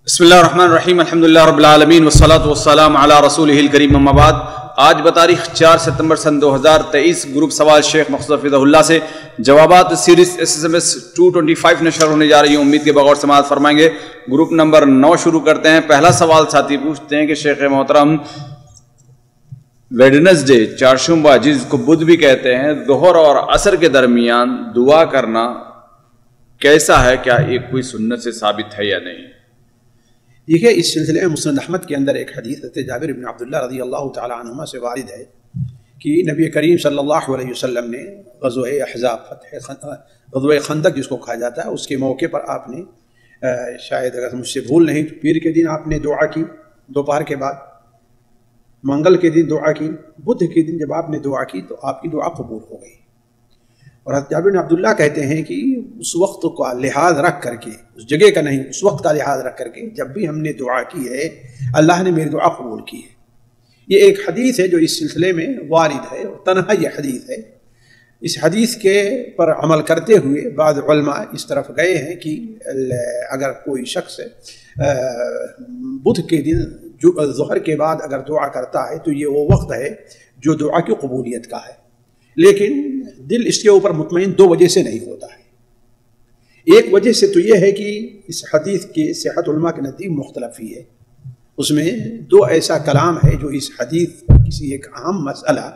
بسم اللہ الرحمن الرحیم الحمدللہ رب العالمین والصلاة والسلام علی رسولہ الکریم اما بعد۔ آج بتاریخ 4 ستمبر سن 2023 گروپ سوال شیخ مخصوص حفظہ اللہ سے جوابات سیریز SMS 225 نشر ہونے جا رہی ہیں، امید کے بغور سماعت فرمائیں گے۔ گروپ نمبر 9 شروع کرتے ہیں۔ پہلا سوال ساتھی پوچھتے ہیں کہ شیخ محترم ویڈنسڈے چارشنبہ جس کو بدھ بھی کہتے ہیں، ظہر اور عصر کے درمیان دعا کرنا کیسا ہے؟ کیا یہ کوئی سنت سے ثابت ہے یا نہیں؟ دیکھیے، اس سلسلے میں مسند احمد کے اندر ایک حدیث جابر بن عبداللہ رضی اللہ تعالی عنہما سے وارد ہے کہ نبی کریم صلی اللہ علیہ وسلم نے غزوہ احزاب غزوہ خندق جس کو کہا جاتا ہے، اس کے موقع پر آپ نے شاید اگر مجھ سے بھول نہیں تو پیر کے دن آپ نے دعا کی، دوپہر کے بعد منگل کے دن دعا کی، بدھ کے دن جب آپ نے دعا کی تو آپ کی دعا قبول ہو گئی۔ اور حضرت جابر بن عبداللہ کہتے ہیں کہ اس وقت کا لحاظ رکھ کر کے، اس جگہ کا نہیں، اس وقت کا لحاظ رکھ کر کے جب بھی ہم نے دعا کی ہے اللہ نے میری دعا قبول کی ہے۔ یہ ایک حدیث ہے جو اس سلسلے میں وارد ہے، اور تنہا یہ حدیث ہے۔ اس حدیث کے پر عمل کرتے ہوئے بعض علماء اس طرف گئے ہیں کہ اگر کوئی شخص بدھ کے دن ظہر کے بعد اگر دعا کرتا ہے تو یہ وہ وقت ہے جو دعا کی قبولیت کا ہے، لیکن دل اس کے اوپر مطمئن دو وجہ سے نہیں ہوتا ہے۔ ایک وجہ سے تو یہ ہے کہ اس حدیث کی صحت علماء کے نزدیک مختلف ہی ہے، اس میں دو ایسا کلام ہے جو اس حدیث کسی ایک اہم مسئلہ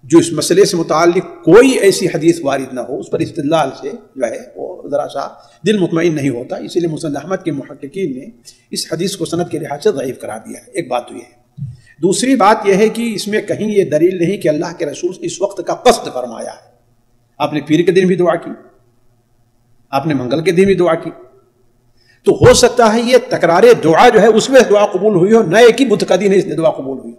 جو اس مسئلے سے متعلق کوئی ایسی حدیث وارد نہ ہو، اس پر استدلال سے جو ہے وہ ذرا سا دل مطمئن نہیں ہوتا، اسی لیے مسند احمد کے محققین نے اس حدیث کو سند کے لحاظ سے ضعیف قرار دیا ہے۔ ایک بات تو یہ ہے۔ دوسری بات یہ ہے کہ اس میں کہیں یہ دلیل نہیں کہ اللہ کے رسول اس وقت کا قصد فرمایا ہے۔ آپ نے پیر کے دن بھی دعا کی، آپ نے منگل کے دن بھی دعا کی، تو ہو سکتا ہے یہ تکرار دعا جو ہے اس میں دعا قبول ہوئی ہو، نہ ایک ہی بدھ کا دن ہے اس نے دعا قبول ہوئی۔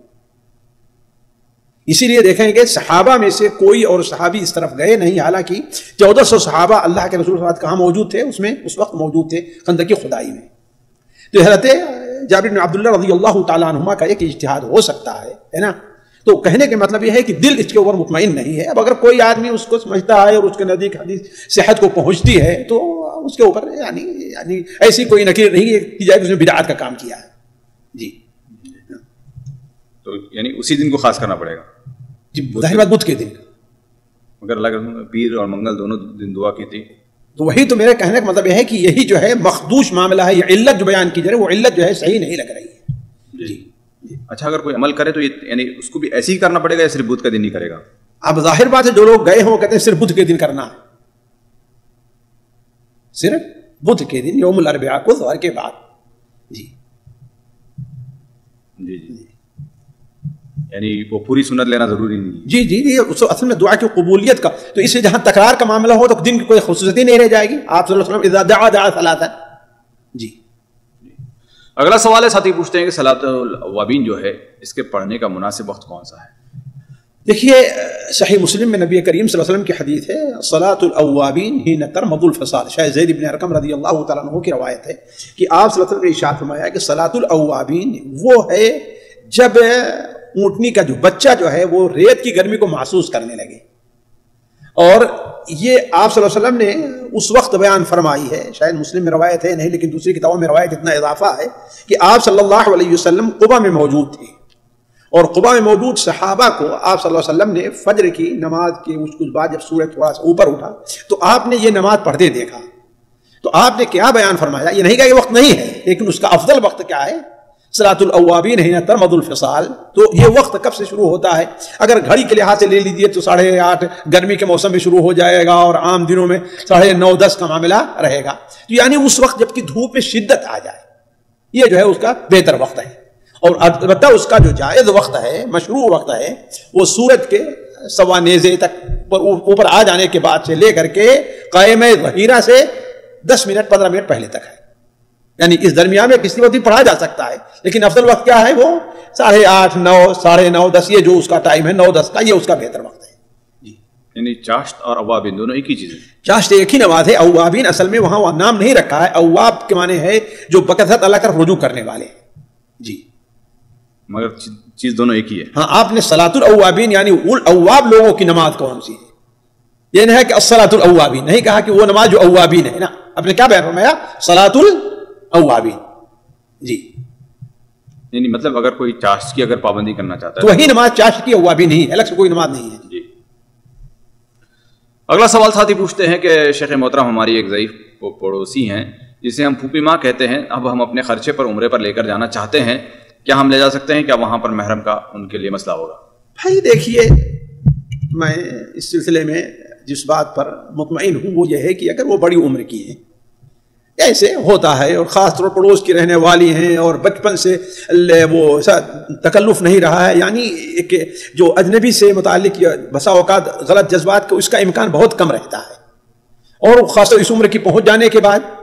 اسی لیے دیکھیں گے صحابہ میں سے کوئی اور صحابی اس طرف گئے نہیں، حالانکہ 1400 صحابہ اللہ کے رسول صلی اللہ علیہ وسلم کہاں موجود تھے، اس میں اس وقت موجود تھے خندق کی کھدائی میں۔ تو حضرت جابر بن عبداللہ رضی اللہ تعالیٰ عنہما کا ایک اجتہاد ہو سکتا ہے نا۔ تو کہنے کے مطلب یہ ہے کہ دل اس کے اوپر مطمئن نہیں ہے۔ اب اگر کوئی آدمی اس کو سمجھتا ہے اور اس کے نزدیک حدیث صحت کو پہنچتی ہے تو اس کے اوپر یعنی ایسی کوئی نکیر نہیں ہے کہ جائے کہ اس نے بدعت کا کام کیا ہے۔ جی، تو یعنی اسی دن کو خاص کرنا پڑے گا؟ جی، ظاہر بات بدھ کے دن، مگر اللہ کے پیر اور منگل دونوں دن دعا کی تھی۔ تو وہی تو میرے کہنے کا مطلب یہ ہے کہ یہی جو ہے مخدوش معاملہ ہے، یہ علت جو بیان کی جائے وہ علت جو ہے صحیح نہیں لگ رہی ہے۔ جی، اچھا، اگر کوئی عمل کرے تو یعنی اس کو بھی ایسے ہی کرنا پڑے گا یا صرف بدھ کا دن ہی کرے گا؟ اب ظاہر بات ہے جو لوگ گئے ہوں کہتے ہیں صرف بدھ کے دن کرنا ہے، صرف بدھ کے دن یوم الاربعاء کو ظہر کے بعد۔ جی جی جی، یعنی وہ پوری سنت لینا ضروری نہیں ہے۔ جی جی جی، اصل میں دعا کی قبولیت کا تو اس سے جہاں تکرار کا معاملہ ہو تو دن کی کوئی خصوصیت ہی نہیں رہ جائے گی۔ آپ صلی اللہ علیہ وسلم اذا دعا دعا ثلاثا۔ جی، اگلا سوال ہے، ساتھی پوچھتے ہیں کہ صلاۃ الاوابین جو ہے اس کے پڑھنے کا مناسب وقت کون سا ہے؟ دیکھیے، صحیح مسلم میں نبی کریم صلی اللہ علیہ وسلم کی حدیث ہے صلاۃ الاوابین حین ترمض الفصال، شاید زید بن ارقم رضی اللہ تعالیٰ عنہ کی روایت ہے کہ آپ صلی اللہ علیہ وسلم نے ارشاد فرمایا کہ صلاۃ الاوابین وہ ہے جب اونٹنی کا جو بچہ جو ہے وہ ریت کی گرمی کو محسوس کرنے لگے، اور یہ آپ صلی اللہ علیہ وسلم نے اس وقت بیان فرمائی ہے، شاید مسلم میں روایت ہے نہیں لیکن دوسری کتابوں میں روایت اتنا اضافہ ہے کہ آپ صلی اللہ علیہ وسلم قباء میں موجود تھے، اور قباء میں موجود صحابہ کو آپ صلی اللہ علیہ وسلم نے فجر کی نماز کے کچھ بعد جب سورج تھوڑا سا اوپر اٹھا تو آپ نے یہ نماز پڑھتے دیکھا، تو آپ نے کیا بیان فرمایا؟ یہ نہیں کہا یہ وقت نہیں ہے، لیکن اس کا افضل وقت کیا ہے؟ صلاۃ الاوابین حین ترمض الفصال۔ تو یہ وقت کب سے شروع ہوتا ہے؟ اگر گھڑی کے لحاظ سے لے لیجیے تو 8:30 گرمی کے موسم میں شروع ہو جائے گا، اور عام دنوں میں 9:30-10 کا معاملہ رہے گا، تو یعنی اس وقت جب کہ دھوپ میں شدت آ جائے، یہ جو ہے اس کا بہتر وقت ہے۔ اور البتہ اس کا جو جائز وقت ہے، مشروع وقت ہے، وہ سورج کے سوا نیزے تک اوپر آ جانے کے بعد سے لے کر کے قائم ظہیرہ سے 10 منٹ 15 منٹ پہلے تک ہے، یعنی اس درمیان میں کسی وقت بھی پڑھا جا سکتا ہے، لیکن افضل وقت کیا ہے؟ وہ 8:30 9 9:30 10، یہ جو اس کا ٹائم ہے 9-10 کا، یہ اس کا بہتر وقت ہے۔ جی، یعنی چاشت اور اوابین دونوں ایک ہی چیز ہے؟ چاشت ایک ہی نماز ہے، اوابین اصل میں وہاں نام نہیں رکھا ہے، اواب کے معنی ہے جو بکثرت اللہ کا رجوع کرنے والے ہیں۔ جی، مگر چیز دونوں ایک ہی ہے۔ ہاں، آپ نے صلاۃ الاوابین یعنی اواب لوگوں کی نماز کون سی ہے، یہ نہیں ہے کہ الصلاۃ الاوابین، نہیں کہا کہ وہ نماز جو اوابین ہے نا، آپ نے کیا بیان فرمایا؟ صلاۃ الاوابین۔ جی یعنی مطلب اگر کوئی چاشت کی اگر پابندی کرنا چاہتا تو ہے وہی نماز چاشت کی ہوا بھی نہیں، الگ سے کوئی نماز نہیں ہے. جی. اگلا سوال ساتھی پوچھتے ہیں کہ شیخ محترم ہماری ایک ضعیف پڑوسی ہیں جسے ہم پھوپھی ماں کہتے ہیں، اب ہم اپنے خرچے پر عمرے پر لے کر جانا چاہتے ہیں، کیا ہم لے جا سکتے ہیں؟ کیا وہاں پر محرم کا ان کے لیے مسئلہ ہوگا؟ بھائی دیکھیے، میں اس سلسلے میں جس بات پر مطمئن ہوں وہ یہ ہے کہ اگر وہ بڑی عمر کی ہیں، ایسے ہوتا ہے، اور خاص طور پر پڑوس کی رہنے والی ہیں اور بچپن سے وہ تکلف نہیں رہا ہے، یعنی ایک جو اجنبی سے متعلق بسا اوقات غلط جذبات کا اس کا امکان بہت کم رہتا ہے، اور خاص طور اس عمر کی پہنچ جانے کے بعد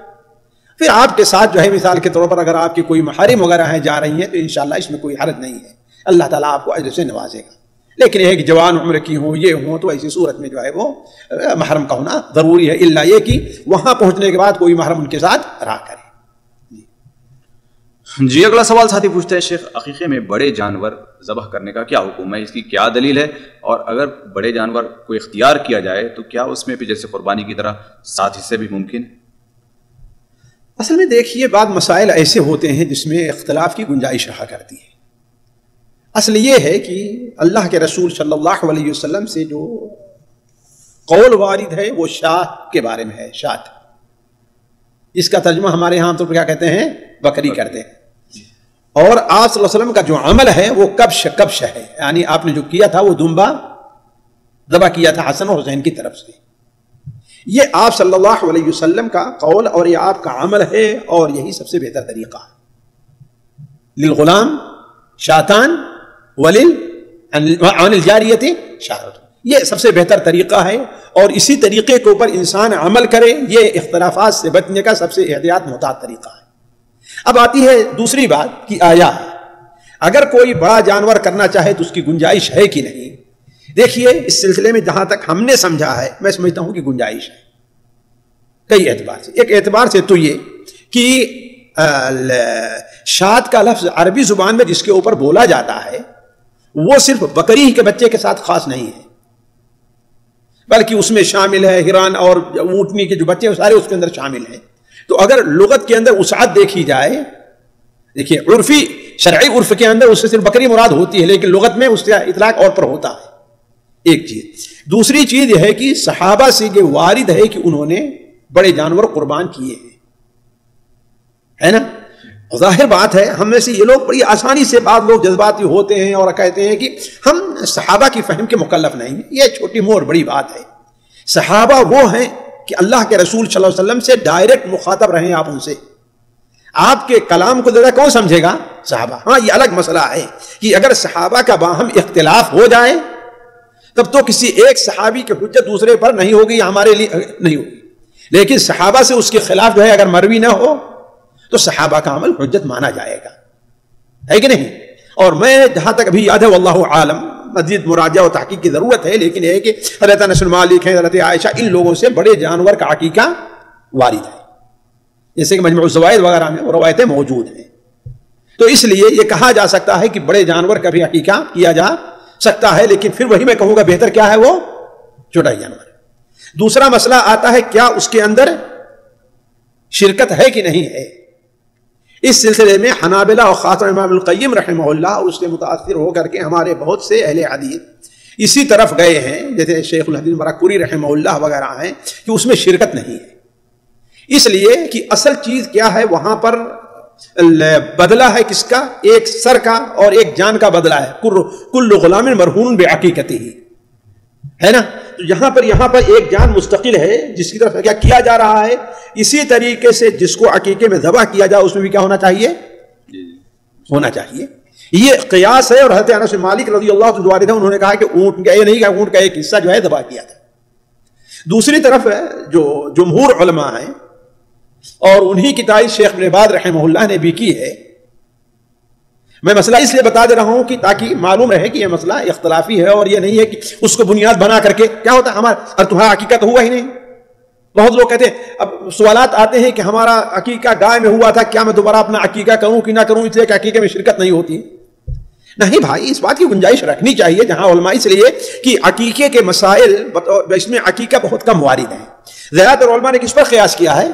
پھر آپ کے ساتھ جو ہے مثال کے طور پر اگر آپ کی کوئی محارم وغیرہ ہیں جا رہی ہیں تو انشاءاللہ اس میں کوئی حرج نہیں ہے، اللہ تعالیٰ آپ کو اجر سے نوازے گا. لیکن یہ کہ جوان عمر کی ہوں یہ ہوں تو ایسی صورت میں جو ہے وہ محرم کا ہونا ضروری ہے، الا یہ کہ وہاں پہنچنے کے بعد کوئی محرم ان کے ساتھ رہا کرے. جی. اگلا سوال ساتھی پوچھتے ہیں، شیخ عقیقے میں بڑے جانور ذبح کرنے کا کیا حکم ہے؟ اس کی کیا دلیل ہے؟ اور اگر بڑے جانور کو اختیار کیا جائے تو کیا اس میں بھی جیسے قربانی کی طرح 7 حصے بھی ممکن ہے؟ اصل میں دیکھیے، بعض مسائل ایسے ہوتے ہیں جس میں اختلاف کی گنجائش رہا کرتی ہے. اصل یہ ہے کہ اللہ کے رسول صلی اللہ علیہ وسلم سے جو قول وارد ہے وہ شاہ کے بارے میں ہے. شاہ اس کا ترجمہ ہمارے یہاں تو کیا کہتے ہیں؟ بکری کرتے ہیں. اور آپ صلی اللہ علیہ وسلم کا جو عمل ہے وہ کبش ہے، یعنی آپ نے جو کیا تھا وہ دمبا ذبح کیا تھا حسن اور حسین کی طرف سے. یہ آپ صلی اللہ علیہ وسلم کا قول اور یہ آپ کا عمل ہے، اور یہی سب سے بہتر طریقہ ہے. للغلام شاتان عن الجاریت شاہرۃ، یہ سب سے بہتر طریقہ ہے، اور اسی طریقے کے اوپر انسان عمل کرے، یہ اختلافات سے بچنے کا سب سے احتیاط محتاط طریقہ ہے. اب آتی ہے دوسری بات کہ آیا اگر کوئی بڑا جانور کرنا چاہے تو اس کی گنجائش ہے کہ نہیں. دیکھیے، اس سلسلے میں جہاں تک ہم نے سمجھا ہے میں سمجھتا ہوں کہ گنجائش ہے کئی اعتبار سے. ایک اعتبار سے تو یہ کہ شاد کا لفظ عربی زبان میں جس کے اوپر بولا جاتا ہے وہ صرف بکری کے بچے کے ساتھ خاص نہیں ہے، بلکہ اس میں شامل ہے ہرن اور اونٹنی کے جو بچے ہیں سارے اس کے اندر شامل ہیں. تو اگر لغت کے اندر وسعت دیکھی جائے، دیکھیے عرفی شرعی عرف کے اندر اس سے صرف بکری مراد ہوتی ہے، لیکن لغت میں اس کا اطلاق اور پر ہوتا ہے. ایک چیز. دوسری چیز یہ ہے کہ صحابہ سے یہ وارد ہے کہ انہوں نے بڑے جانور قربان کیے ہیں، ہے نا. ظاہر بات ہے ہم میں سے یہ لوگ بڑی آسانی سے بعض لوگ جذباتی ہوتے ہیں اور کہتے ہیں کہ ہم صحابہ کی فہم کے مکلف نہیں ہیں. یہ چھوٹی مور بڑی بات ہے. صحابہ وہ ہیں کہ اللہ کے رسول صلی اللہ علیہ وسلم سے ڈائریکٹ مخاطب رہے آپ ان سے. آپ کے کلام کو زیادہ کون سمجھے گا؟ صحابہ. ہاں یہ الگ مسئلہ ہے کہ اگر صحابہ کا باہم اختلاف ہو جائے تب تو کسی ایک صحابی کی حجت دوسرے پر نہیں ہوگی، ہمارے لیے نہیں ہوگی. لیکن صحابہ سے اس کے خلاف جو ہے اگر مروی نہ ہو تو صحابہ کا عمل حجت مانا جائے گا، ہے کہ نہیں. اور میں جہاں تک ابھی یاد ہے واللہ عالم، مزید مراجعہ و تحقیق کی ضرورت ہے، لیکن یہ ہے کہ حضرت انس بن مالک ہیں، حضرت عائشہ، ان لوگوں سے بڑے جانور کا عقیقہ وارد ہے، جیسے کہ مجموع الزوائد وغیرہ میں وہ روایتیں موجود ہیں. تو اس لیے یہ کہا جا سکتا ہے کہ بڑے جانور کا بھی عقیقہ کیا جا سکتا ہے، لیکن پھر وہی میں کہوں گا بہتر کیا ہے وہ چھوٹا جانور. دوسرا مسئلہ آتا ہے کیا اس کے اندر شرکت ہے کہ نہیں ہے. اس سلسلے میں حنابلہ اور خاص طور امام القیم رحمہ اللہ اور اس سے متاثر ہو کر کے ہمارے بہت سے اہل حدیث اسی طرف گئے ہیں، جیسے شیخ الحدیث برکپوری رحمہ اللہ وغیرہ ہیں، کہ اس میں شرکت نہیں ہے. اس لیے کہ اصل چیز کیا ہے، وہاں پر بدلہ ہے کس کا؟ ایک سر کا اور ایک جان کا بدلہ ہے. کل غلام مرہون بعقیقتہ، ہے نا. تو یہاں پر ایک جان مستقل ہے جس کی طرف کیا جا رہا ہے. اسی طریقے سے جس کو عقیقے میں ذبح کیا جائے اس میں بھی کیا ہونا چاہیے؟ ہونا چاہیے. یہ قیاس ہے. اور حضرت انس بن مالک رضی اللہ عنہ وارد ہے، انہوں نے کہا کہ اونٹ کا یہ نہیں کہ اونٹ کا ایک حصہ جو ہے ذبح کیا تھا. دوسری طرف جو جمہور علماء ہیں اور انہی کی تائید شیخ ابن باز رحمہ اللہ نے بھی کی ہے. میں مسئلہ اس لیے بتا دے رہا ہوں کہ تاکہ معلوم رہے کہ یہ مسئلہ اختلافی ہے اور یہ نہیں ہے کہ اس کو بنیاد بنا کر کے کیا ہوتا ہے ہمارا اور تمہارا عقیقہ تو ہوا ہی نہیں. بہت لوگ کہتے ہیں، اب سوالات آتے ہیں کہ ہمارا عقیقہ گائے میں ہوا تھا، کیا میں دوبارہ اپنا عقیقہ کروں کہ نہ کروں، اس لیے کہ عقیقے میں شرکت نہیں ہوتی. نہیں بھائی، اس بات کی گنجائش رکھنی چاہیے جہاں علماء، اس لیے کہ عقیقے کے مسائل اس میں عقیقہ بہت کم وارد ہیں. زیادہ تر علماء نے کس پر قیاس کیا ہے؟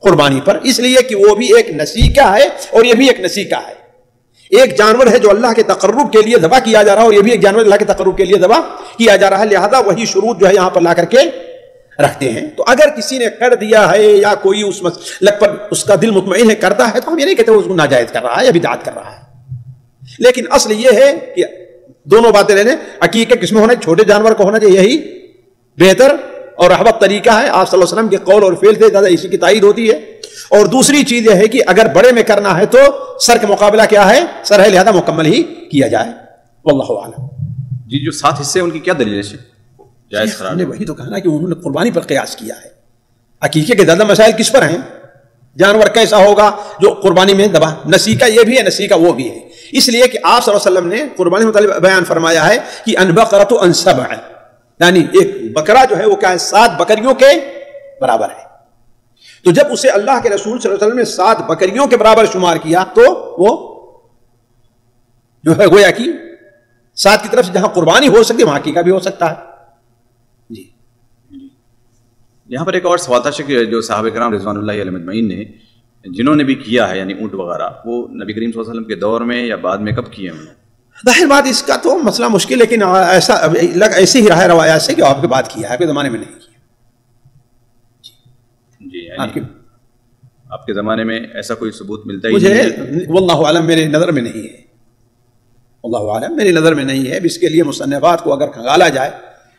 قربانی پر، اس لیے کہ وہ بھی ایک نسیکہ ہے اور یہ بھی ایک نسیکہ ہے. ایک جانور ہے جو اللہ کے تقرب کے لیے ذبح کیا جا رہا ہے، اور یہ بھی ایک جانور اللہ کے تقرب کے لیے ذبح کیا جا رہا ہے، لہذا وہی شروط جو ہے یہاں پر لا کر کے رکھتے ہیں. تو اگر کسی نے کر دیا ہے یا کوئی اس مسلک پر اس کا دل مطمئن ہے کرتا ہے، تو ہم یہ نہیں کہتے وہ اس کو ناجائز کر رہا ہے یا بدعت کر رہا ہے. لیکن اصل یہ ہے کہ دونوں باتیں لینے، عقیقہ کس میں ہونا ہے، چھوٹے جانور کو ہونا چاہیے، یہی بہتر اور احوط طریقہ ہے. آپ صلی اللہ علیہ وسلم کے قول اور فعل سے زیادہ اسی کی تائید ہوتی ہے. اور دوسری چیز یہ ہے کہ اگر بڑے میں کرنا ہے تو سر کا مقابلہ کیا ہے، سر ہے، لہذا مکمل ہی کیا جائے. واللہ اعلم. جی جو 7 حصے ان کی کیا دلیل ہے جائز قرار؟ ہم نے وہی تو کہا نا کہ انہوں نے قربانی پر قیاس کیا ہے. عقیقے کے زیادہ مسائل کس پر ہیں؟ جانور کیسا ہوگا جو قربانی میں دبا، نسیکہ یہ بھی ہے، نسیکہ وہ بھی ہے. اس لیے کہ آپ صلی اللہ علیہ وسلم نے قربانی کے متعلق بیان فرمایا ہے کہ ان بقرۃ ان سبع، یعنی ایک بکرا جو ہے وہ کیا ہے، 7 بکریوں کے برابر ہے. تو جب اسے اللہ کے رسول صلی اللہ علیہ وسلم نے 7 بکریوں کے برابر شمار کیا تو وہ جو ہے گویا کہ 7 کی طرف سے جہاں قربانی ہو سکتی ہے وہاں عقیقہ بھی ہو سکتا ہے. جی یہاں پر ایک اور سوال تھا کہ جو صحابہ کرام رضوان اللہ علیہ مجمعین نے جنہوں نے بھی کیا ہے، یعنی اونٹ وغیرہ، وہ نبی کریم صلی اللہ علیہ وسلم کے دور میں یا بعد میں کب کیے ہیں؟ ظاہر بات اس کا تو مسئلہ مشکل، لیکن ایسا ایسی ہی راہ روایات سے کہ آپ کے بعد کیا ہے، آپ کے زمانے میں نہیں کیا. جی یعنی آپ کے زمانے میں ایسا کوئی ثبوت ملتا ہی مجھے نہیں؟ واللہ عالم میرے نظر میں نہیں ہے، واللہ عالم میری نظر میں نہیں ہے. اس کے لیے مصنفات کو اگر کھنگالا جائے،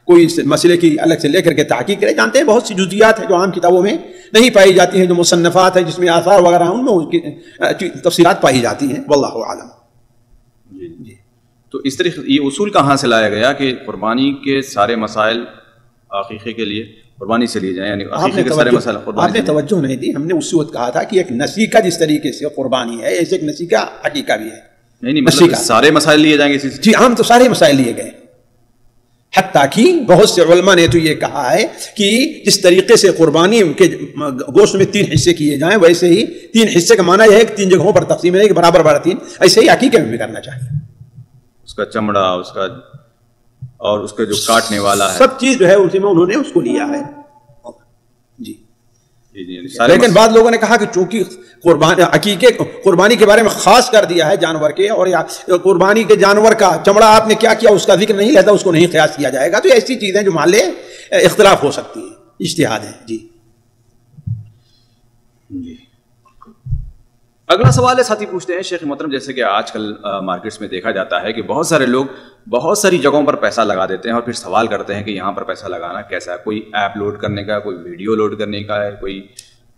کوئی اس مسئلے کی الگ سے لے کر کے تحقیق کرے. جانتے ہیں بہت سی جزئیات ہیں جو عام کتابوں میں نہیں پائی جاتی ہیں، جو مصنفات ہیں جس میں آثار وغیرہ ہیں ان میں ان کی تفصیلات پائی جاتی ہیں. واللہ عالم. جی تو اس طریقے یہ اصول کہاں سے لایا گیا کہ قربانی کے سارے مسائل عقیقے کے لیے قربانی سے لیے جائیں، یعنی عقیقے کے سارے مسائل قربانی؟ آپ نے توجہ نہیں دی. ہم نے اسی وقت کہا تھا کہ ایک نسیکہ جس طریقے سے قربانی ہے، ایسے ایک نسیکہ عقیقہ بھی ہے. نہیں مطلب سارے مسائل لیے جائیں گے اسی سے؟ جی عام تو سارے مسائل لیے گئے. حتیٰ کہ بہت سے علماء نے تو یہ کہا ہے کہ جس طریقے سے قربانی کے گوشت میں 3 حصے کیے جائیں، ویسے ہی 3 حصے کا معنی یہ ہے کہ 3 جگہوں پر تقسیم ہے کہ برابر برابر 3، ایسے ہی عقیقے میں بھی کرنا چاہیے. اس کا چمڑا، اس کا اور اس کا جو کاٹنے والا ہے، سب چیز جو ہے اسی میں انہوں نے اس کو لیا ہے. جی جی لیکن بعض لوگوں نے کہا کہ چونکہ عقیقے قربانی کے بارے میں خاص کر دیا ہے جانور کے، اور قربانی کے جانور کا چمڑا آپ نے کیا کیا اس کا ذکر نہیں لیتا، اس کو نہیں قیاس کیا جائے گا. تو ایسی چیزیں جو محل اختلاف ہو سکتی ہیں، اجتہاد ہے. جی اگلا سوال ہے ساتھی پوچھتے ہیں، شیخ محترم جیسے کہ آج کل مارکیٹس میں دیکھا جاتا ہے کہ بہت سارے لوگ بہت ساری جگہوں پر پیسہ لگا دیتے ہیں اور پھر سوال کرتے ہیں کہ یہاں پر پیسہ لگانا کیسا ہے. کوئی ایپ لوڈ کرنے کا، کوئی ویڈیو لوڈ کرنے کا ہے، کوئی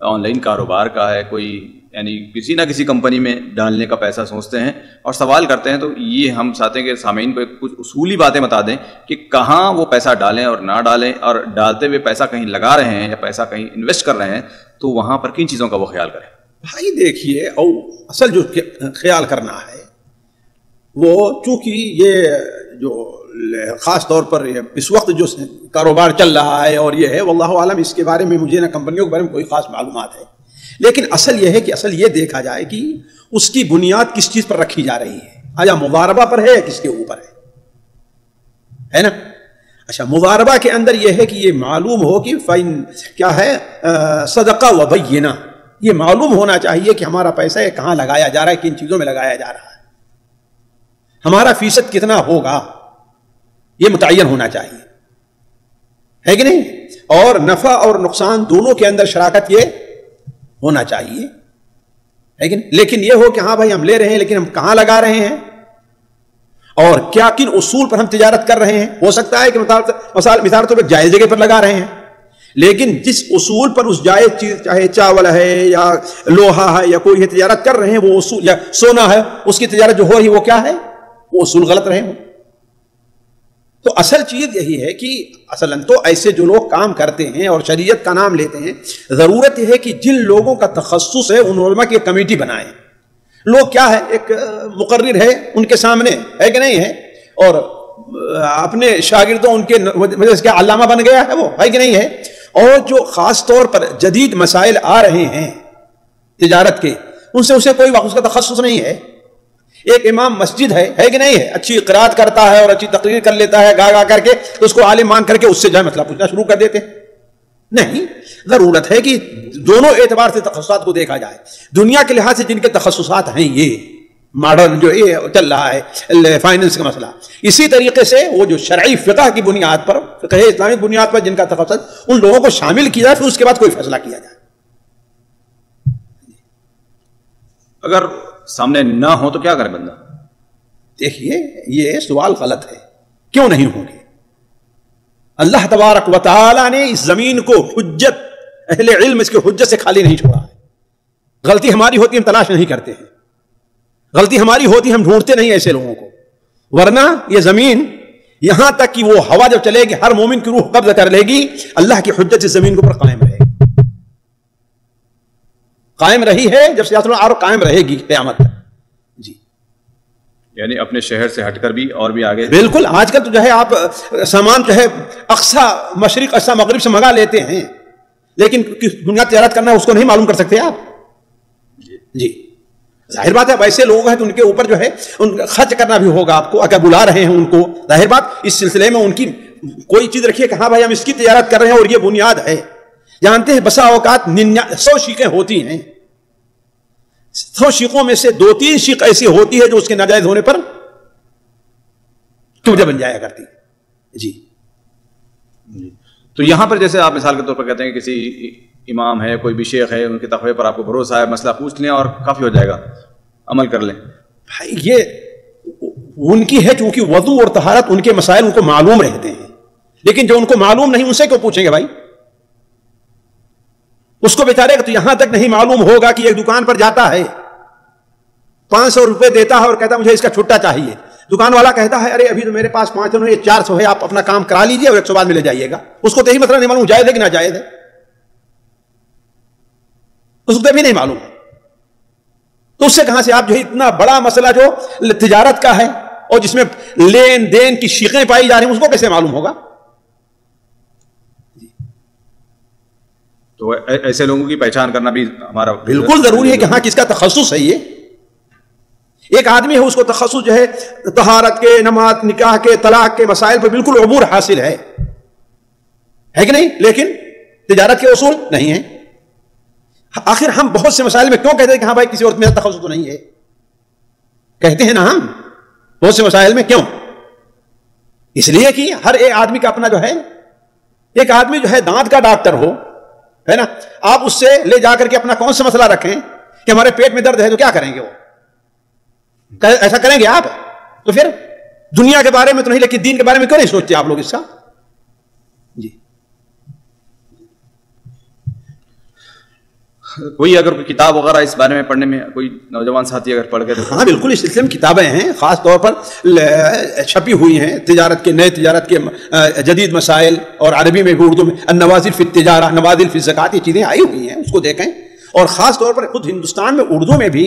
آن لائن کاروبار کا ہے، کوئی یعنی کسی نہ کسی کمپنی میں ڈالنے کا پیسہ سوچتے ہیں اور سوال کرتے ہیں. تو یہ ہم چاہتے ہیں کہ سامعین کو کچھ اصولی باتیں بتا دیں کہ کہاں وہ پیسہ ڈالیں اور نہ ڈالیں، اور ڈالتے ہوئے پیسہ کہیں لگا رہے ہیں یا پیسہ کہیں انویسٹ کر رہے ہیں تو وہاں پر کن چیزوں کا وہ خیال کریں. بھائی دیکھیے، او اصل جو خیال کرنا ہے وہ چونکہ یہ جو خاص طور پر اس وقت جو کاروبار چل رہا ہے اور یہ ہے، واللہ عالم اس کے بارے میں مجھے نہ کمپنیوں کے بارے میں کوئی خاص معلومات ہے، لیکن اصل یہ ہے کہ اصل یہ دیکھا جائے کہ اس کی بنیاد کس چیز پر رکھی جا رہی ہے. آیا مضاربہ پر ہے یا کس کے اوپر ہے نا؟ اچھا مضاربہ کے اندر یہ ہے کہ یہ معلوم ہو کہ کیا ہے صدقہ و بینہ، یہ معلوم ہونا چاہیے کہ ہمارا پیسہ کہاں لگایا جا رہا ہے، کن چیزوں میں لگایا جا رہا ہے، ہمارا فیصد کتنا ہوگا یہ متعین ہونا چاہیے، ہے کہ نہیں؟ اور نفع اور نقصان دونوں کے اندر شراکت یہ ہونا چاہیے، ہے کہ نہیں؟ لیکن یہ ہو کہ ہاں بھائی ہم لے رہے ہیں لیکن ہم کہاں لگا رہے ہیں اور کیا کن اصول پر ہم تجارت کر رہے ہیں. ہو سکتا ہے کہ مثال طور پر جائز جگہ پر لگا رہے ہیں، لیکن جس اصول پر اس جائز چیز چاہے چاول ہے یا لوہا ہے یا کوئی تجارت کر رہے ہیں وہ اصول، یا سونا ہے اس کی تجارت جو ہو رہی وہ کیا ہے، وہ اصول غلط رہے ہوں. تو اصل چیز یہی ہے کہ اصلاً تو ایسے جو لوگ کام کرتے ہیں اور شریعت کا نام لیتے ہیں، ضرورت یہ ہے کہ جن لوگوں کا تخصص ہے ان علماء کی کمیٹی بنائیں. لوگ کیا ہے ایک مقرر ہے ان کے سامنے، ہے کہ نہیں ہے، اور اپنے شاگردوں ان کے وجہ سے کیا علامہ بن گیا ہے وہ، ہے کہ نہیں ہے. اور جو خاص طور پر جدید مسائل آ رہے ہیں تجارت کے، ان سے اسے کوئی اس کا تخصص نہیں ہے. ایک امام مسجد ہے کہ نہیں ہے، اچھی قرات کرتا ہے اور اچھی تقریر کر لیتا ہے گا گا کر کے، تو اس کو عالم مان کر کے اس سے جو ہے مسئلہ پوچھنا شروع کر دیتے ہیں، نہیں، ضرورت ہے کہ دونوں اعتبار سے تخصصات کو دیکھا جائے. دنیا کے لحاظ سے جن کے تخصصات ہیں یہ ماڈرن جو یہ چل رہا ہے فائننس کا مسئلہ، اسی طریقے سے وہ جو شرعی فقہ کی بنیاد پر، فقہ اسلامک بنیاد پر جن کا تخصص، ان لوگوں کو شامل کیا جائے، پھر اس کے بعد کوئی فیصلہ کیا جائے. اگر سامنے نہ ہو تو کیا کرے بندہ؟ دیکھیے یہ سوال غلط ہے. کیوں نہیں ہوں گے؟ اللہ تبارک و تعالی نے اس زمین کو حجت، اہل علم اس کے حجت سے خالی نہیں چھوڑا ہے. غلطی ہماری ہوتی ہم تلاش نہیں کرتے ہیں، غلطی ہماری ہوتی ہم ڈھونڈتے نہیں ایسے لوگوں کو. ورنہ یہ زمین یہاں تک کہ وہ ہوا جب چلے گی ہر مومن کی روح قبضہ کر لے گی، اللہ کی حجت اس زمین کے اوپر قائم رہے گی. قائم رہی ہے جب سے اور قائم رہے گی قیامت تک. جی یعنی اپنے شہر سے ہٹ کر بھی اور بھی آگے. بالکل. آج کل تو جو ہے آپ سامان جو ہے اقصا مشرق اقصا مغرب سے منگا لیتے ہیں، لیکن کس دنیا تجارت کرنا ہے اس کو نہیں معلوم کر سکتے آپ. جی ظاہر بات ہے اب ایسے لوگ ہیں تو ان کے اوپر جو ہے ان خرچ کرنا بھی ہوگا آپ کو. اگر بلا رہے ہیں ان کو، ظاہر بات اس سلسلے میں ان کی کوئی چیز رکھیے کہ ہاں بھائی ہم اس کی تجارت کر رہے ہیں اور یہ بنیاد ہے. جانتے ہیں بسا اوقات 100 شیخیں ہوتی ہیں، 100 شیخوں میں سے 2-3 شیخ ایسی ہوتی ہے جو اس کے ناجائز ہونے پر توجہ بن جایا کرتی. جی تو یہاں پر جیسے آپ مثال کے طور پر کہتے ہیں کہ کسی امام ہے، کوئی بھی شیخ ہے، ان کے تقوی پر آپ کو بھروسہ ہے، مسئلہ پوچھ لیں اور کافی ہو جائے گا، عمل کر لیں. بھائی یہ ان کی ہے، چونکہ وضو اور طہارت ان کے مسائل ان کو معلوم رہتے ہیں، لیکن جو ان کو معلوم نہیں ان سے کیوں پوچھیں گے بھائی؟ اس کو بیچارے تو یہاں تک نہیں معلوم ہوگا کہ ایک دکان پر جاتا ہے، 500 روپے دیتا ہے اور کہتا ہے مجھے اس کا چھٹا چاہیے. دکان والا کہتا ہے ارے ابھی تو میرے پاس 500 نہیں 400 ہے، آپ اپنا کام کرا لیجئے اور 100 بعد میں لے جائیے گا. اس کو تو یہی مسئلہ نہیں معلوم جائز ہے کہ ناجائز ہے، اس کو بھی نہیں معلوم. تو اس سے کہاں سے آپ جو ہے اتنا بڑا مسئلہ جو تجارت کا ہے اور جس میں لین دین کی شیخیں پائی جا رہی ہیں اس کو کیسے معلوم ہوگا؟ تو ایسے لوگوں کی پہچان کرنا بھی ہمارا بالکل ضروری ہے کہ ہاں کس کا تخصص ہے. یہ ایک آدمی ہے اس کو تخصص جو ہے طہارت کے، نماز، نکاح کے، طلاق کے مسائل پر بالکل عبور حاصل ہے کہ نہیں، لیکن تجارت کے اصول نہیں ہیں. آخر ہم بہت سے مسائل میں کیوں کہتے ہیں کہ ہاں بھائی کسی اور میرا تخصص تو نہیں ہے؟ کہتے ہیں نا ہم بہت سے مسائل میں. کیوں؟ اس لیے کہ ہر ایک آدمی کا اپنا جو ہے، ایک آدمی جو ہے دانت کا ڈاکٹر ہو، ہے نا، آپ اس سے لے جا کر کے اپنا کون سا مسئلہ رکھیں کہ ہمارے پیٹ میں درد ہے تو کیا کریں گے؟ وہ ایسا کریں گے آپ؟ تو پھر دنیا کے بارے میں تو نہیں لیکن دین کے بارے میں کیوں نہیں سوچتے آپ لوگ اس کا؟ جی کوئی اگر کوئی کتاب وغیرہ اس بارے میں پڑھنے میں کوئی نوجوان ساتھی اگر پڑھ کے تو ہاں بالکل اس سلسلے میں کتابیں ہیں خاص طور پر چھپی ہوئی ہیں، تجارت کے، نئے تجارت کے جدید مسائل، اور عربی میں بھی اردو میں النوازل فی التجارہ، نوازل فی الزکات، یہ چیزیں آئی ہوئی ہیں، اس کو دیکھیں. اور خاص طور پر خود ہندوستان میں اردو میں بھی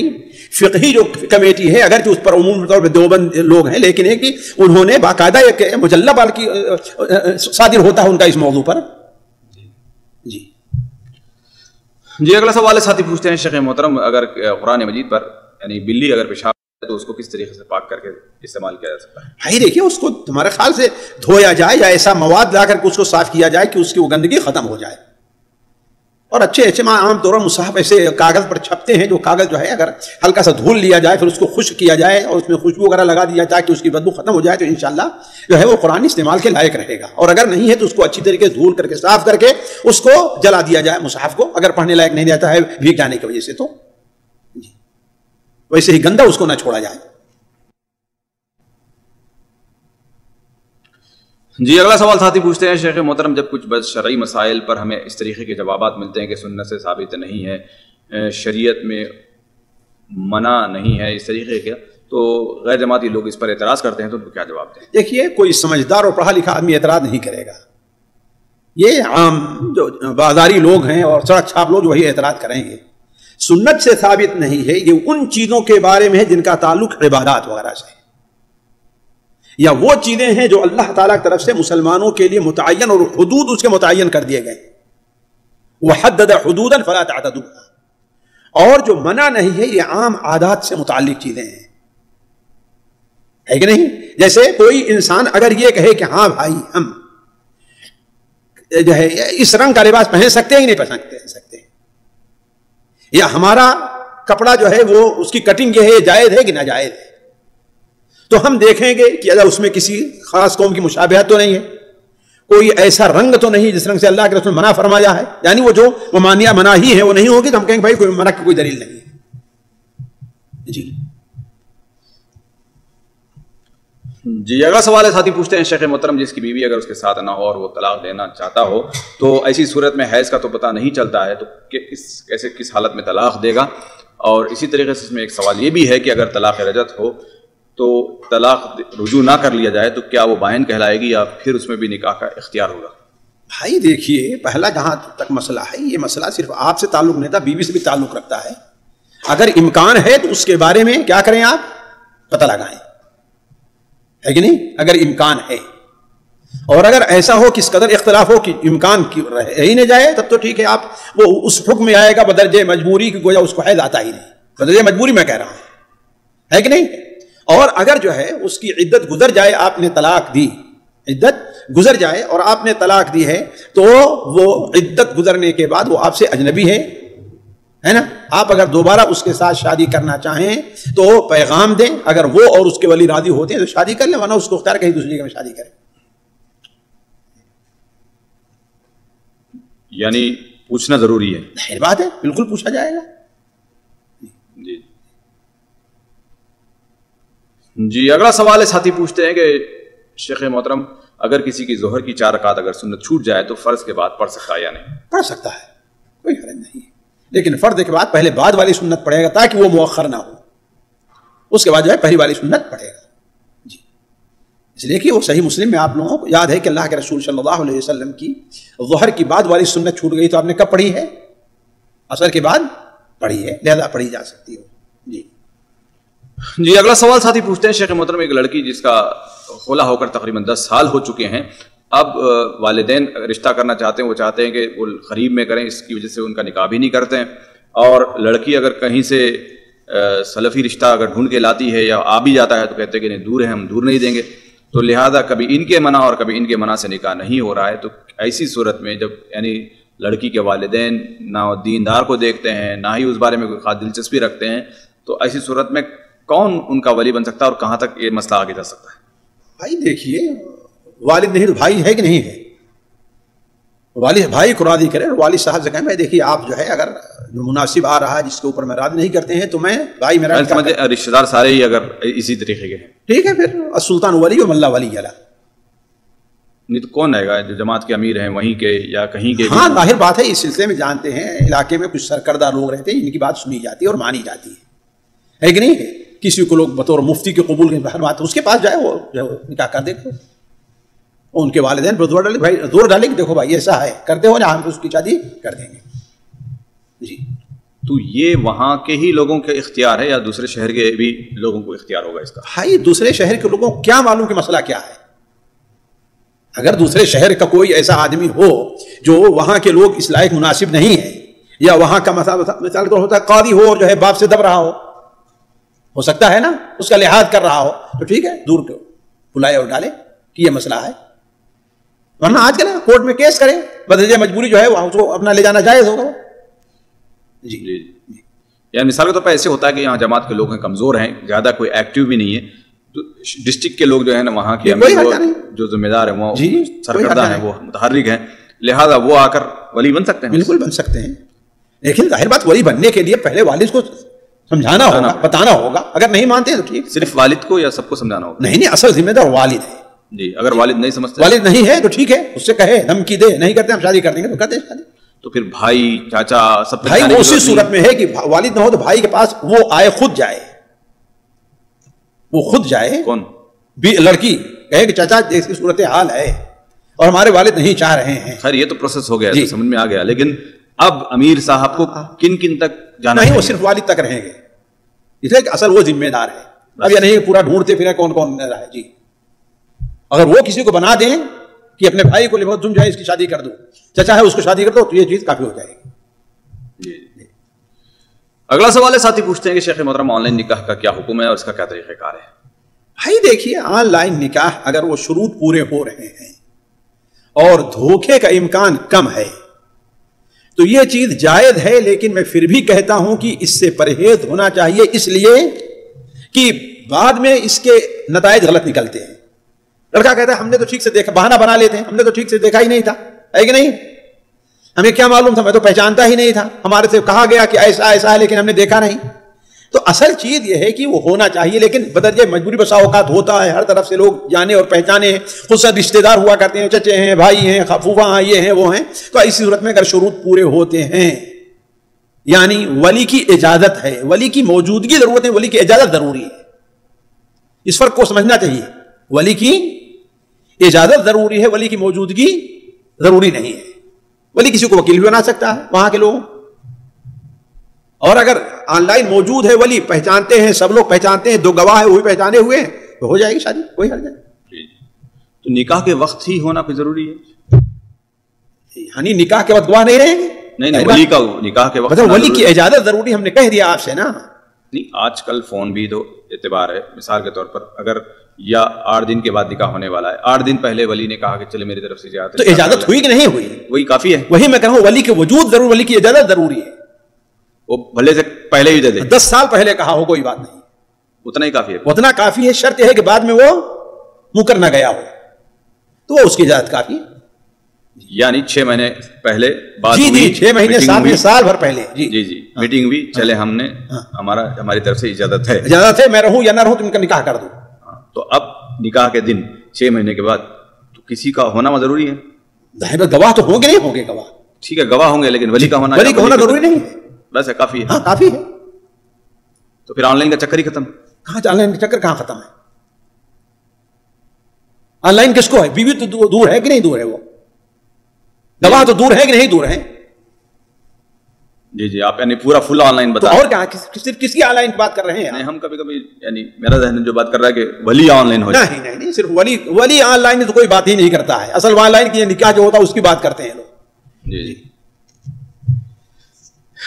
فقہی جو کمیٹی ہے، اگرچہ اس پر عمومی طور پر دیوبند لوگ ہیں، لیکن ہے کہ انہوں نے باقاعدہ ایک مجلہ بلکہ صادر ہوتا ہے ان کا اس موضوع پر. جی اگلا سوال ساتھی پوچھتے ہیں شیخ محترم، اگر قرآن مجید پر یعنی بلی اگر پیشاب ہے تو اس کو کس طریقے سے پاک کر کے استعمال کیا جا سکتا ہے؟ بھائی دیکھیے اس کو تمہارے خیال سے دھویا جائے یا ایسا مواد لا کر کے اس کو صاف کیا جائے کہ اس کی وہ گندگی ختم ہو جائے. اور اچھے عام طور پر مصحف ایسے کاغذ پر چھپتے ہیں جو کاغذ جو ہے اگر ہلکا سا دھول لیا جائے پھر اس کو خشک کیا جائے اور اس میں خوشبو وغیرہ لگا دیا جائے کہ اس کی بدبو ختم ہو جائے تو انشاءاللہ جو ہے وہ قرآن استعمال کے لائق رہے گا. اور اگر نہیں ہے تو اس کو اچھی طریقے سے دھول کر کے صاف کر کے اس کو جلا دیا جائے مصحف کو، اگر پڑھنے لائق نہیں رہتا ہے بھیگ جانے کی وجہ سے تو ویسے ہی گندا اس کو نہ چھوڑا جائے. جی اگلا سوال ساتھی پوچھتے ہیں شیخ محترم، جب کچھ بس شرعی مسائل پر ہمیں اس طریقے کے جوابات ملتے ہیں کہ سنت سے ثابت نہیں ہے، شریعت میں منع نہیں ہے اس طریقے کا، تو غیر جماعتی لوگ اس پر اعتراض کرتے ہیں تو ان کو کیا جواب دیں؟ دیکھیے کوئی سمجھدار اور پڑھا لکھا آدمی اعتراض نہیں کرے گا. یہ عام جو بازاری لوگ ہیں اور سڑک چھاپ لوگ وہی اعتراض کریں گے. سنت سے ثابت نہیں ہے، یہ ان چیزوں کے بارے میں ہے جن کا تعلق عبادات وغیرہ سے، یا وہ چیزیں ہیں جو اللہ تعالیٰ کی طرف سے مسلمانوں کے لیے متعین اور حدود اس کے متعین کر دیے گئے. وحدد حدودا فلا تعتدوها. اور جو منع نہیں ہے یہ عام عادات سے متعلق چیزیں ہیں، ہے کہ نہیں؟ جیسے کوئی انسان اگر یہ کہے کہ ہاں بھائی ہم جو ہے اس رنگ کا لباس پہن سکتے ہیں کہ نہیں پہن سکتے ہیں، یا ہمارا کپڑا جو ہے وہ اس کی کٹنگ یہ ہے جائز ہے کہ ناجائز ہے، تو ہم دیکھیں گے کہ اگر اس میں کسی خاص قوم کی مشابہت تو نہیں ہے، کوئی ایسا رنگ تو نہیں جس رنگ سے اللہ کے رسول منع فرمایا ہے، یعنی وہ جو ممانعہ مناہی ہے وہ نہیں ہوگی، تو ہم کہیں گے بھائی کوئی منع کی کوئی دلیل نہیں ہے۔ جی اگلا سوال ہے، ساتھی پوچھتے ہیں شیخ محترم جس کی بیوی اگر اس کے ساتھ نہ ہو اور وہ طلاق لینا چاہتا ہو تو ایسی صورت میں حیض کا تو پتہ نہیں چلتا ہے، تو کیسے کس حالت میں طلاق دے گا؟ اور اسی طریقے سے اس میں ایک سوال یہ بھی ہے کہ اگر طلاق رجعت ہو تو طلاق رجوع نہ کر لیا جائے تو کیا وہ بائن کہلائے گی یا پھر اس میں بھی نکاح کا اختیار ہوگا؟ بھائی دیکھیے، پہلا جہاں تک مسئلہ ہے، یہ مسئلہ صرف آپ سے تعلق نہیں تھا، بیوی سے بھی تعلق رکھتا ہے۔ اگر امکان ہے تو اس کے بارے میں کیا کریں، آپ پتہ لگائیں، ہے کہ نہیں؟ اگر امکان ہے، اور اگر ایسا ہو کس قدر اختلاف ہو کہ امکان رہ ہی نہیں جائے، تب تو ٹھیک ہے، آپ وہ اس حکم میں آئے گا بدرجہ مجبوری کی، گویا اس کو حیض آتا ہی نہیں، بدرجہ مجبوری میں کہہ رہا ہوں، ہے کہ نہیں؟ اور اگر جو ہے اس کی عدت گزر جائے، آپ نے طلاق دی، عدت گزر جائے اور آپ نے طلاق دی ہے، تو وہ عدت گزرنے کے بعد وہ آپ سے اجنبی ہے نا؟ آپ اگر دوبارہ اس کے ساتھ شادی کرنا چاہیں تو پیغام دیں، اگر وہ اور اس کے ولی راضی ہوتے ہیں تو شادی کر لیں، ورنہ اس کو اختیار کہیں دوسری جگہ میں شادی کریں۔ یعنی پوچھنا ضروری ہے؟ ظاہر بات ہے، بالکل پوچھا جائے گا۔ جی جی اگلا سوال ہے، ساتھی پوچھتے ہیں کہ شیخ محترم اگر کسی کی ظہر کی 4 رکعت اگر سنت چھوٹ جائے تو فرض کے بعد پڑھ سکتا ہے یا نہیں؟ پڑھ سکتا ہے، کوئی حرج نہیں ہے، لیکن فرض کے بعد پہلے بعد والی سنت پڑھے گا تاکہ وہ مؤخر نہ ہو، اس کے بعد جو ہے پہلی والی سنت پڑھے گا۔ جی اس لیے کہ وہ صحیح مسلم میں آپ لوگوں کو یاد ہے کہ اللہ کے رسول صلی اللہ علیہ وسلم کی ظہر کی بعد والی سنت چھوٹ گئی تو آپ نے کب پڑھی ہے؟ عصر کے بعد پڑھی ہے، لہذا پڑھی جا سکتی ہو۔ جی اگلا سوال ساتھی پوچھتے ہیں، شیخ محترم ایک لڑکی جس کا خلا ہو کر تقریباً 10 سال ہو چکے ہیں، اب والدین رشتہ کرنا چاہتے ہیں، وہ چاہتے ہیں کہ وہ قریب میں کریں، اس کی وجہ سے ان کا نکاح بھی نہیں کرتے ہیں، اور لڑکی اگر کہیں سے سلفی رشتہ اگر ڈھونڈ کے لاتی ہے یا آ بھی جاتا ہے تو کہتے ہیں کہ نہیں دور ہے، ہم دور نہیں دیں گے، تو لہٰذا کبھی ان کے منع اور کبھی ان کے منع سے نکاح نہیں ہو رہا ہے، تو ایسی صورت میں جب یعنی لڑکی کے والدین نہ دیندار کو دیکھتے ہیں نہ ہی اس بارے میں کوئی خاص دلچسپی رکھتے ہیں، تو ایسی صورت میں کون ان کا ولی بن سکتا ہے اور کہاں تک یہ مسئلہ آگے جا سکتا ہے؟ بھائی دیکھیے، والد نہیں تو بھائی ہے کہ نہیں ہے، والد بھائی کو راضی کرے، والد صاحب سے کہیں بھائی دیکھیے آپ جو ہے اگر جو مناسب آ رہا ہے جس کے اوپر میں راضی نہیں کرتے ہیں تو میں بھائی میرا رشتے دار سارے ہی اگر اسی طریقے کے ہیں ٹھیک ہے، پھر السلطان ولی و ملا ولی اللہ، نہیں تو کون ہے گا جو جماعت کے امیر ہیں وہیں کے یا کہیں کے؟ ہاں ظاہر بات ہے، اس سلسلے میں جانتے ہیں علاقے میں کچھ سرکردہ لوگ رہتے ہیں، ان کی بات سنی جاتی ہے اور مانی جاتی ہے کہ نہیں؟ کسی کو لوگ بطور مفتی کے قبول کے بات اس کے پاس جائے، وہ نکاح کر دے، ان کے والدین پر زور ڈالے، بھائی زور ڈالے کہ دیکھو بھائی ایسا ہے، کرتے ہو جہاں ہم اس کی شادی کر دیں گے۔ جی تو یہ وہاں کے ہی لوگوں کے اختیار ہے یا دوسرے شہر کے بھی لوگوں کو اختیار ہوگا اس کا؟ بھائی دوسرے شہر کے لوگوں کو کیا معلوم کہ مسئلہ کیا ہے؟ اگر دوسرے شہر کا کوئی ایسا آدمی ہو جو وہاں کے لوگ اس لائق مناسب نہیں ہے، یا وہاں کا مثال کو ہوتا ہے قاضی ہو اور جو ہے باپ سے دب رہا ہو سکتا ہے نا، اس کا لحاظ کر رہا ہو، تو ٹھیک ہے دور کو بلائے اور ڈالے کہ یہ مسئلہ ہے، ورنہ آج کل کورٹ میں کیس کریں، بدرجہ مجبوری جو ہے وہ اس کو اپنا لے جانا جائز ہوگا۔ جی یعنی مثال کے طور پر ایسے ہوتا ہے کہ یہاں جماعت کے لوگ ہیں، کمزور ہیں، زیادہ کوئی ایکٹیو بھی نہیں ہے، تو ڈسٹرکٹ کے لوگ جو ہے نا وہاں کے جو ذمہ دار ہیں وہ سرکردہ ہیں، وہ متحرک ہیں، لہذا وہ آ کر ولی بن سکتے ہیں؟ بالکل بن سکتے ہیں، لیکن ظاہر بات ولی بننے کے لیے پہلے والد کو سمجھانا ہوگا، بتانا ہوگا، اگر نہیں مانتے ہیں تو ٹھیک، صرف والد کو یا سب کو سمجھانا ہوگا؟ نہیں اصل ذمہ دار والد ہے۔ جی اگر والد نہیں سمجھتے، والد نہیں ہے تو ٹھیک ہے، اس سے کہے، دھمکی دے، نہیں کرتے ہم شادی کر دیں گے، تو کر دیں شادی۔ تو پھر بھائی چاچا سب بھائی اسی صورت میں ہے کہ والد نہ ہو تو بھائی کے پاس وہ آئے، خود جائے، وہ خود جائے، کون لڑکی کہے کہ چاچا جیسی صورت حال ہے اور ہمارے والد نہیں چاہ رہے ہیں۔ خیر یہ تو پروسیس ہو گیا، سمجھ میں آ گیا، لیکن اب امیر صاحب کو کن کن تک جانا؟ نہیں، وہ صرف والد تک رہیں گے، اس لیے کہ اصل وہ ذمہ دار ہے، اب یہ نہیں پورا ڈھونڈتے پھرے کون کون رہا ہے۔ جی اگر وہ کسی کو بنا دیں کہ اپنے بھائی کو لے تم جو ہے اس کی شادی کر دو، چچا ہے اس کو شادی کر دو، تو یہ چیز کافی ہو جائے گی۔ اگلا سوال ہے، ساتھی پوچھتے ہیں کہ شیخ محترم آن لائن نکاح کا کیا حکم ہے اور اس کا کیا طریقہ کار ہے؟ بھائی دیکھیے، آن لائن نکاح اگر وہ شروط پورے ہو رہے ہیں اور دھوکے کا امکان کم ہے تو یہ چیز جائز ہے، لیکن میں پھر بھی کہتا ہوں کہ اس سے پرہیز ہونا چاہیے، اس لیے کہ بعد میں اس کے نتائج غلط نکلتے ہیں۔ لڑکا کہتا ہے ہم نے تو ٹھیک سے دیکھا، بہانہ بنا لیتے ہیں، ہم نے تو ٹھیک سے دیکھا ہی نہیں تھا، ہے کہ نہیں، ہمیں کیا معلوم تھا، میں تو پہچانتا ہی نہیں تھا، ہمارے سے کہا گیا کہ ایسا ایسا ہے لیکن ہم نے دیکھا نہیں۔ تو اصل چیز یہ ہے کہ وہ ہونا چاہیے، لیکن بدرجہ مجبوری بسا اوقات ہوتا ہے، ہر طرف سے لوگ جانے اور پہچانے ہیں، خود سے رشتے دار ہوا کرتے ہیں، چچے ہیں، بھائی ہیں، پھوپھا ہیں، یہ ہیں وہ ہیں، تو ایسی صورت میں اگر شروط پورے ہوتے ہیں، یعنی ولی کی اجازت ہے، ولی کی موجودگی ضرورت ہے، ولی کی اجازت ضروری ہے، اس فرق کو سمجھنا چاہیے۔ ولی کی اجازت ضروری ہے، ولی کی موجودگی ضروری نہیں ہے۔ ولی کسی کو وکیل بھی بنا سکتا ہے وہاں کے لوگ، اور اگر آن لائن موجود ہے، ولی پہچانتے ہیں، سب لوگ پہچانتے ہیں، 2 گواہ ہے وہ بھی پہچانے ہوئے ہیں، تو ہو جائے گی شادی، کوئی حرج نہیں۔ تو نکاح کے وقت ہی ہونا کوئی ضروری ہے؟ یعنی نکاح کے وقت گواہ نہیں رہیں گے؟ نہیں، ولی کا نکاح کے وقت ولی کی اجازت ضروری، ہم نے کہہ دیا آپ سے نا۔ نہیں، آج کل فون بھی تو اعتبار ہے، مثال کے طور پر اگر یا 8 دن کے بعد نکاح ہونے والا ہے، 8 دن پہلے ولی نے کہا کہ چلے میری طرف سے اجازت، تو اجازت ہوئی کہ نہیں ہوئی؟ وہی کافی ہے۔ وہی میں کہہ رہا ہوں، ولی کے وجود ضرور، ولی کی اجازت ضروری ہے۔ وہ بھلے سے پہلے ہی دے دے، 10 سال پہلے کہا ہو کوئی بات نہیں، اتنا ہی کافی ہے، اتنا کافی ہے۔ شرط یہ ہے کہ بعد میں وہ مکر نہ گیا ہو تو وہ اس کی اجازت کافی ہے۔ یعنی 6 مہینے پہلے بات جی ہوئی، 6 مہینے، سال بھر پہلے، جی میٹنگ ہوئی، چلے ہم نے ہماری طرف سے اجازت ہے، میں رہوں یا نہ رہوں، تم کا نکاح کر دو۔ تو اب نکاح کے دن 6 مہینے کے بعد تو کسی کا ہونا ضروری ہے؟ ظاہر گواہ تو ہوں گے، نہیں ہوں گے گواہ، ٹھیک ہے گواہ ہوں گے، لیکن ولی کا ہونا ضروری نہیں ہے، بس ہے، کافی ہے۔ ہاں کافی ہے۔ تو پھر آن لائن کا چکر ہی ختم۔ کہاں آن لائن کا چکر کہاں ختم ہے؟ آن لائن کس کو ہے؟ بیوی تو دور ہے کہ نہیں دور ہے، وہ گواہ تو دور ہے کہ نہیں دور ہے؟ جی آپ یعنی پورا فل آن لائن بتا، اور کیا صرف کس کی آن لائن بات کر رہے ہیں؟ نہیں، ہم کبھی کبھی یعنی میرا ذہن جو بات کر رہا ہے کہ ولی آن لائن ہو جائے، نہیں، صرف ولی آن لائن تو کوئی بات ہی نہیں کرتا ہے، اصل آن لائن کی نکاح جو ہوتا ہے اس کی بات کرتے ہیں لوگ۔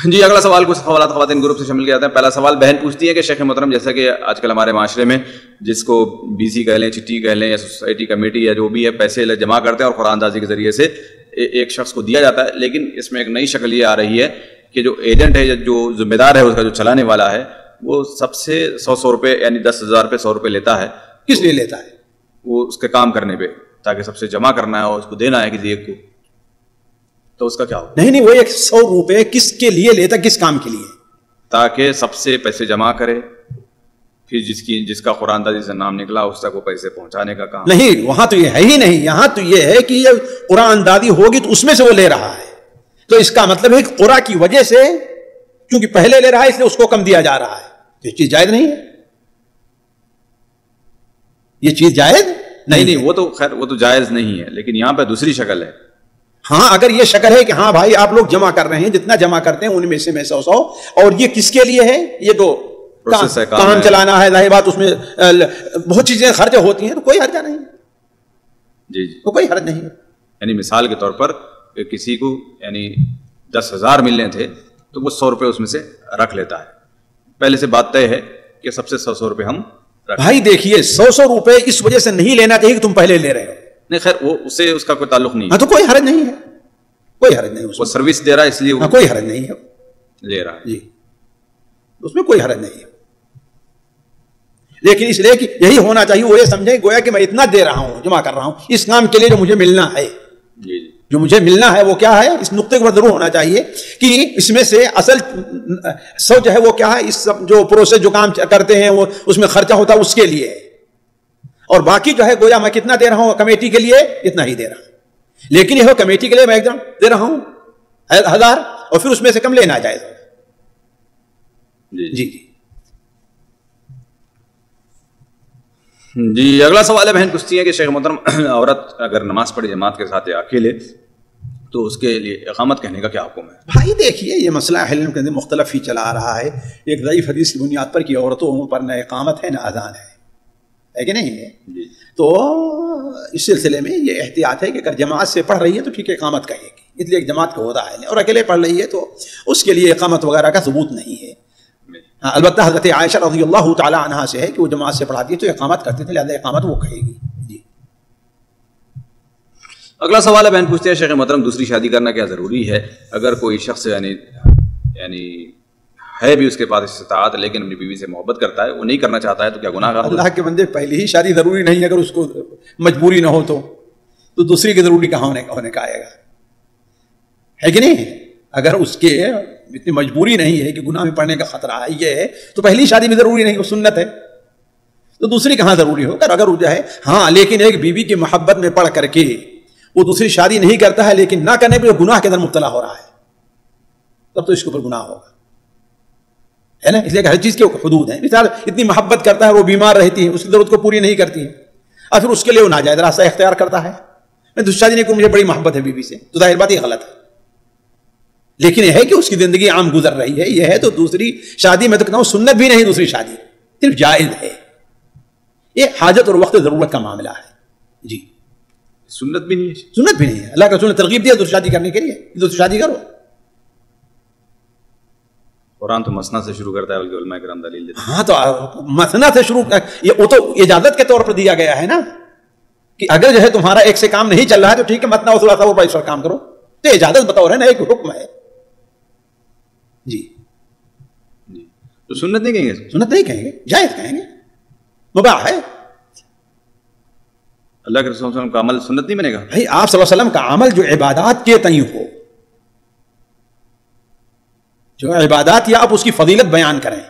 جی اگلا سوال کچھ سوالات خواتین گروپ سے شامل کیا جاتا ہے۔ پہلا سوال بہن پوچھتی ہے کہ شیخ محترم، جیسا کہ آج کل ہمارے معاشرے میں جس کو BC کہہ لیں، چٹھی کہہ لیں، یا سوسائٹی کمیٹی یا جو بھی ہے، پیسے جمع کرتے ہیں اور قرآن اندازی کے ذریعے سے ایک شخص کو دیا جاتا ہے، لیکن اس میں ایک نئی شکل یہ آ رہی ہے کہ جو ایجنٹ ہے، جو ذمہ دار ہے، اس کا جو چلانے والا ہے، وہ سب سے 100 روپے یعنی 10,000 روپے 100 روپے لیتا ہے۔ کس لیے لیتا ہے؟ وہ اس کے کام کرنے پہ، تاکہ سب سے جمع کرنا ہے اور اس کو دینا ہے کسی ایک کو، تو اس کا کیا ہوگا؟ نہیں، وہ 100 روپے کس کے لیے لیتا، کس کام کے لیے؟ تاکہ سب سے پیسے جمع کرے، پھر جس کا قرآن اندازی سے نام نکلا اس تک وہ پیسے پہنچانے کا کام۔ نہیں، وہاں تو یہ ہے ہی نہیں، یہاں تو یہ ہے کہ یہ قرآن اندازی ہوگی تو اس میں سے وہ لے رہا ہے، تو اس کا مطلب ہے کہ قرآن کی وجہ سے کیونکہ پہلے لے رہا ہے اس لیے اس کو کم دیا جا رہا ہے، یہ چیز جائز نہیں ہے، یہ چیز جائز نہیں، وہ تو خیر وہ تو جائز نہیں ہے، لیکن یہاں پہ دوسری شکل ہے۔ ہاں اگر یہ شکل ہے کہ ہاں بھائی آپ لوگ جمع کر رہے ہیں، جتنا جمع کرتے ہیں ان میں سے میں 100 اور یہ کس کے لیے ہے؟ یہ تو کام چلانا ہے، ظاہر بات اس میں بہت چیزیں خرچ ہوتی ہیں، تو کوئی حرج نہیں ہے، جی تو کوئی حرج نہیں ہے۔ یعنی مثال کے طور پر کسی کو یعنی 10,000 ملنے تھے تو وہ 100 روپے اس میں سے رکھ لیتا ہے، پہلے سے بات طے ہے کہ سب سے 100 روپے ہم بھائی دیکھیے 100 روپے اس وجہ سے نہیں لینا چاہیے کہ تم پہلے لے رہے ہو، نہیں خیر وہ اس سے اس کا کوئی تعلق نہیں، ہاں تو کوئی حرج نہیں ہے، کوئی حرج نہیں، وہ سروس دے رہا ہے اس لیے کوئی حرج نہیں ہے، لے رہا ہے، جی اس میں کوئی حرج نہیں ہے، لیکن اس لیے کہ یہی ہونا چاہیے، وہ یہ سمجھیں گویا کہ میں اتنا دے رہا ہوں، جمع کر رہا ہوں اس کام کے لیے جو مجھے ملنا ہے، جو مجھے ملنا ہے وہ کیا ہے، اس نقطے کو ضرور ہونا چاہیے کہ اس میں سے اصل جو ہے وہ کیا ہے، اس جو پروسیس جو کام کرتے ہیں وہ اس میں خرچہ ہوتا ہے اس کے لیے، اور باقی جو ہے گویا میں کتنا دے رہا ہوں کمیٹی کے لیے اتنا ہی دے رہا ہوں، لیکن یہ کمیٹی کے لیے میں ایک دم دے رہا ہوں 1,000 اور پھر اس میں سے کم لینا جائز ہوگا۔ جی جی اگلا سوال ہے بہن پوچھتی ہے کہ شیخ محترم، عورت اگر نماز پڑھے جماعت کے ساتھ یا اکیلے تو اس کے لیے اقامت کہنے کا کیا حکم ہے؟ بھائی دیکھیے یہ مسئلہ علم کے اندر مختلف ہی چلا آ رہا ہے، ایک ضعیف حدیث کی بنیاد پر کہ عورتوں پر نہ اقامت ہے نہ اذان ہے کہ نہیں ہے، تو اس سلسلے میں یہ احتیاط ہے کہ اگر جماعت سے پڑھ رہی ہے تو ٹھیک ہے اقامت کہے گی، اس لیے ایک جماعت کا ہوتا ہے، اور اکیلے پڑھ رہی ہے تو اس کے لیے اقامت وغیرہ کا ثبوت نہیں ہے۔ البتہ حضرت عائشہ رضی اللہ تعالی عنہا سے ہے کہ وہ جماعت سے پڑھاتی ہے تو اقامت کرتے تھے، لہذا اقامت وہ کہے گی۔ اگلا سوال ہے، بہن پوچھتے ہیں شیخ محترم دوسری شادی کرنا کیا ضروری ہے؟ اگر کوئی شخص یعنی ہے بھی اس کے پاس استطاعت لیکن اپنی بیوی سے محبت کرتا ہے، وہ نہیں کرنا چاہتا ہے، تو کیا گناہ گار؟ اللہ کے بندے، پہلی ہی شادی ضروری نہیں ہے، اگر اس کو مجبوری نہ ہو تو دوسری کی ضروری کہاں ہونے کا آئے گا، ہے کہ نہیں؟ اگر اس کے اتنی مجبوری نہیں ہے کہ گناہ میں پڑنے کا خطرہ ہے یہ ہے، تو پہلی شادی بھی ضروری نہیں، وہ سنت ہے، تو دوسری کہاں ضروری ہو کر اگر جو ہے ہاں، لیکن ایک بیوی کی محبت میں پڑھ کر کے وہ دوسری شادی نہیں کرتا ہے، لیکن نہ کرنے پہ گناہ کے اندر مبتلا ہو رہا ہے، تب تو اس کے اوپر گناہ ہوگا، ہے نا؟ اس لیے کہ ہر چیز کے حدود ہیں. مثال اتنی محبت کرتا ہے، وہ بیمار رہتی ہے، اس کی ضرورت کو پوری نہیں کرتی ہے، اور پھر اس کے لیے وہ ناجائز راستہ اختیار کرتا ہے، میں دوسری شادی نہیں کروں، مجھے بڑی محبت ہے بیوی سے، تو ظاہر بات یہ غلط ہے. لیکن یہ ہے کہ اس کی زندگی عام گزر رہی ہے، یہ ہے تو دوسری شادی میں تو کہتا ہوں سنت بھی نہیں، دوسری شادی صرف جائز ہے. یہ حاجت اور وقت ضرورت کا معاملہ ہے. جی سنت بھی نہیں ہے، سنت بھی نہیں ہے. اللہ کا رسول نے ترغیب دیا دوسری شادی کرنے کے لیے، دوسری شادی کرو. قرآن تو مسنا سے شروع کرتا ہے، بلکہ علماء کرام دلیل دیتے ہیں. ہاں تو مسنا سے شروع، وہ تو اجازت کے طور پر دیا گیا ہے نا، کہ اگر جو ہے تمہارا ایک سے کام نہیں چل رہا ہے تو ٹھیک ہے، مسنا وثلاثہ وہ بائیس کام کرو، تو اجازت بطور ہے نا، ایک حکم ہے. جی تو سنت نہیں کہیں گے؟ سنت نہیں کہیں گے، جائز کہیں گے، مباح ہے. اللہ کے رسول صلی اللہ علیہ وسلم کا عمل سنت نہیں بنے گا؟ بھائی آپ صلی اللہ علیہ وسلم کا عمل جو عبادات کے تئیں ہو، جو عبادات یا آپ اس کی فضیلت بیان کریں،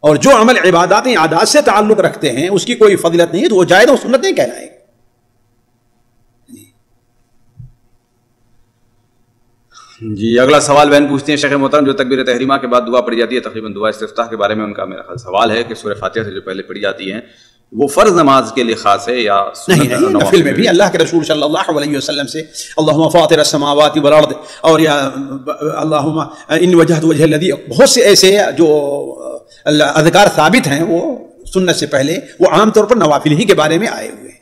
اور جو عمل عبادات عادات سے تعلق رکھتے ہیں اس کی کوئی فضیلت نہیں ہے تو وہ جائز اور سنت نہیں کہلائے. جی اگلا سوال بہن پوچھتے ہیں، شیخ محترم جو تکبیر تحریمہ کے بعد دعا پڑھی جاتی ہے، تقریباً دعا استفتاح کے بارے میں ان کا میرا خیال سوال ہے کہ سورہ فاتحہ سے جو پہلے پڑھی جاتی ہیں وہ فرض نماز کے لیے خاص ہے یا نہیں؟ نفل میں بھی اللہ کے رسول صلی اللہ علیہ وسلم سے اللہم فاطر السماوات والارض، اور یا اللہم ان وجہت وجہ الذی، بہت سے ایسے جو اذکار ثابت ہیں وہ سنت سے پہلے، وہ عام طور پر نوافل ہی کے بارے میں آئے ہوئے ہیں.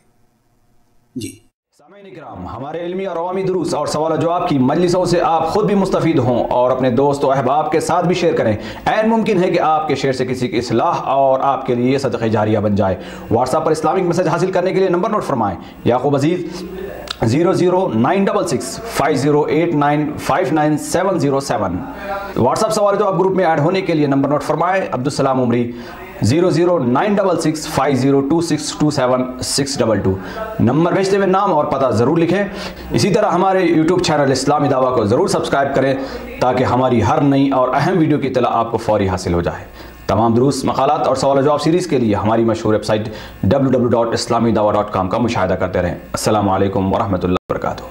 جی سامعین اکرام، ہمارے علمی اور عوامی دروس اور سوال و جواب کی مجلسوں سے آپ خود بھی مستفید ہوں اور اپنے دوست و احباب کے ساتھ بھی شیئر کریں. عین ممکن ہے کہ آپ کے شیئر سے کسی کی اصلاح اور آپ کے لیے صدقہ جاریہ بن جائے. واٹس ایپ پر اسلامک میسج حاصل کرنے کے لیے نمبر نوٹ فرمائیں: یعقوب عزیز 00966 5089 59707. واٹس ایپ سوال و جواب گروپ میں ایڈ ہونے کے لیے نمبر نوٹ فرمائیں: عبدالسلام عمری 00966 502627 622. نمبر بھیجتے ہوئے نام اور پتہ ضرور لکھیں. اسی طرح ہمارے یوٹیوب چینل اسلامی دعویٰ کو ضرور سبسکرائب کریں تاکہ ہماری ہر نئی اور اہم ویڈیو کی اطلاع آپ کو فوری حاصل ہو جائے. تمام دروس، مقالات اور سوال و جواب سیریز کے لیے ہماری مشہور ویب سائٹ www.islamidawah.com کا مشاہدہ کرتے رہیں. السلام علیکم ورحمۃ اللہ وبرکاتہ.